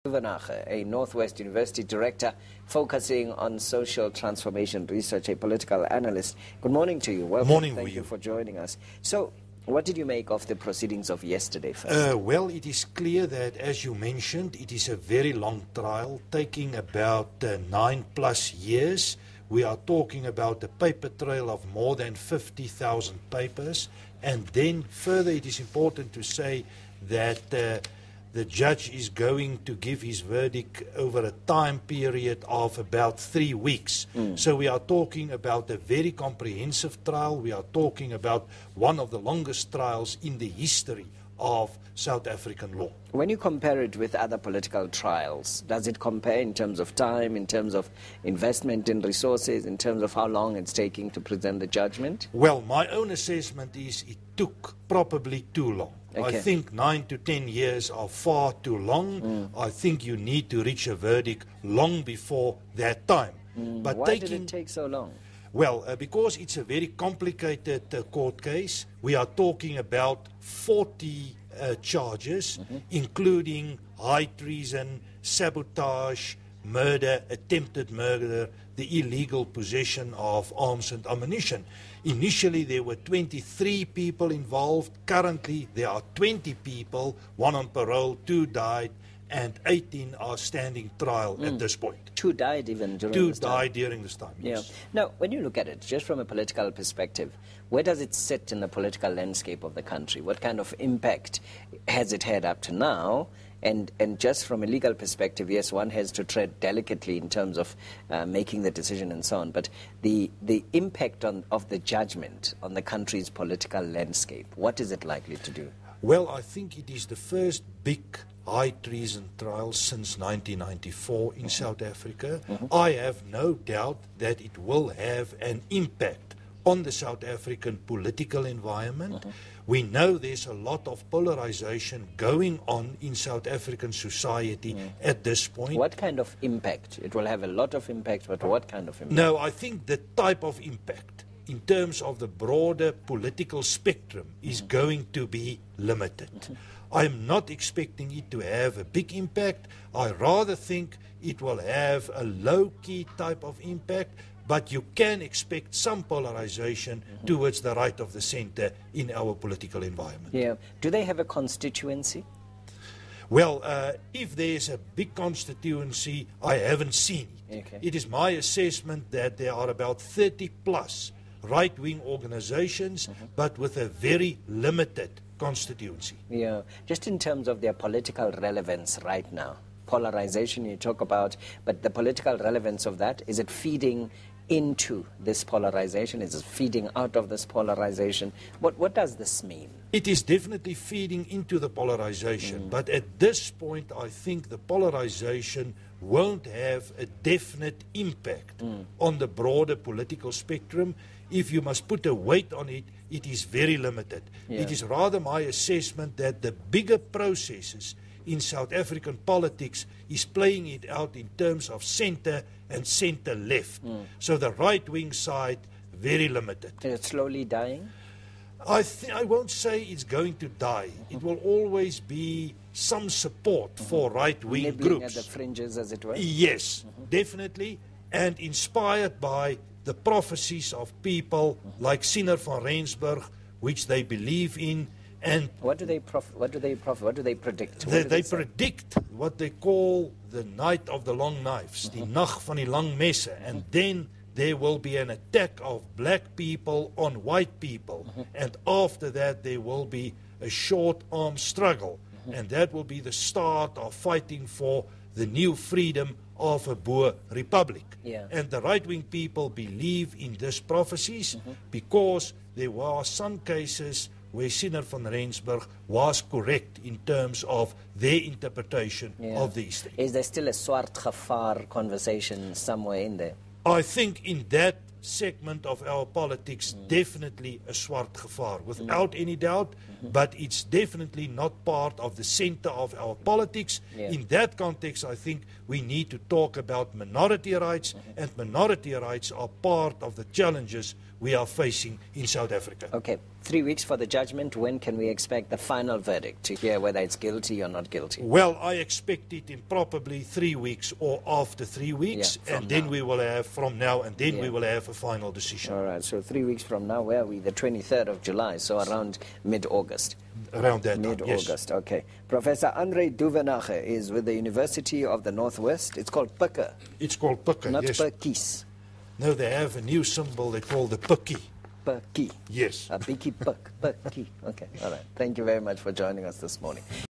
Duvenhage, a Northwest University director focusing on social transformation research, a political analyst. Good morning to you. Welcome. Morning. Thank you for joining us. So, what did you make of the proceedings of yesterday? Well, it is clear that, as you mentioned, it is a very long trial, taking about 9+ years. We are talking about a paper trail of more than 50,000 papers. And then further, it is important to say that the judge is going to give his verdict over a time period of about 3 weeks. So we are talking about a very comprehensive trial. We are talking about one of the longest trials in the history of South African law. When you compare it with other political trials, does it compare in terms of time, in terms of investment in resources, in terms of how long it's taking to present the judgment? Well, my own assessment is it took probably too long. Okay. I think 9 to 10 years are far too long. I think you need to reach a verdict long before that time. But why did it take so long? Well, because it's a very complicated court case. We are talking about 40 charges, including high treason, sabotage, murder, attempted murder, the illegal possession of arms and ammunition. Initially, there were 23 people involved. Currently, there are 20 people, 1 on parole, 2 died, and 18 are standing trial at this point. 2 died even during this time? 2 died during this time, yes. Yeah. Now, when you look at it, just from a political perspective, where does it sit in the political landscape of the country? What kind of impact has it had up to now? And just from a legal perspective, yes, one has to tread delicately in terms of making the decision and so on. But the impact of the judgment on the country's political landscape, what is it likely to do? Well, I think it is the first big high treason trial since 1994 in South Africa. I have no doubt that it will have an impact on the South African political environment. We know there's a lot of polarization going on in South African society at this point. What kind of impact? It will have a lot of impact, but what kind of impact? No, I think the type of impact in terms of the broader political spectrum is going to be limited. I'm not expecting it to have a big impact. I rather think it will have a low-key type of impact, but you can expect some polarization towards the right of the center in our political environment. Yeah. Do they have a constituency? Well, if there's a big constituency, I haven't seen it. Okay. It is my assessment that there are about 30+ right-wing organizations, but with a very limited constituency. Yeah. Just in terms of their political relevance right now, polarization you talk about, but the political relevance of that, is it feeding into this polarization? Is it feeding out of this polarization? What does this mean? It is definitely feeding into the polarization, but at this point I think the polarization won't have a definite impact on the broader political spectrum. If you must put a weight on it, it is very limited. Yeah. It is rather my assessment that the bigger processes in South African politics is playing it out in terms of center and center-left. So the right-wing side, very limited. Is it slowly dying? I won't say it's going to die. It will always be some support for right-wing Nibbling groups. at the fringes, as it were? Yes, definitely. And inspired by the prophecies of people like Sinner van Rensburg, which they believe in. And What do they predict? What do they predict what they call the night of the long knives, die nacht van die lang messe. And then there will be an attack of black people on white people. And after that there will be a short-arm struggle. And that will be the start of fighting for the new freedom of a Boer republic. Yeah. And the right-wing people believe in these prophecies because there were some cases where Sinner van Rensburg was correct in terms of their interpretation of these things. Is there still a swart gevaar conversation somewhere in there? I think in that segment of our politics definitely a swart gevaar, without any doubt, but it's definitely not part of the center of our politics. In that context, I think we need to talk about minority rights, and minority rights are part of the challenges we are facing in South Africa. Okay, 3 weeks for the judgment. When can we expect the final verdict to hear whether it's guilty or not guilty? Well, I expect it in probably 3 weeks or after 3 weeks, and then we will have from now, and then we will have a final decision. All right, so 3 weeks from now, where are we? The 23rd of July, so around mid-August. Around that time, Mid-August, yes. okay. Professor Andre Duvenhage is with the University of the Northwest. It's called Pikke. It's called Pikke, Not yes. Pikkies. No, they have a new symbol they call the Pikkie. Pikkie. Yes. A Pikkie Pik. Pikkie. Okay, all right. Thank you very much for joining us this morning.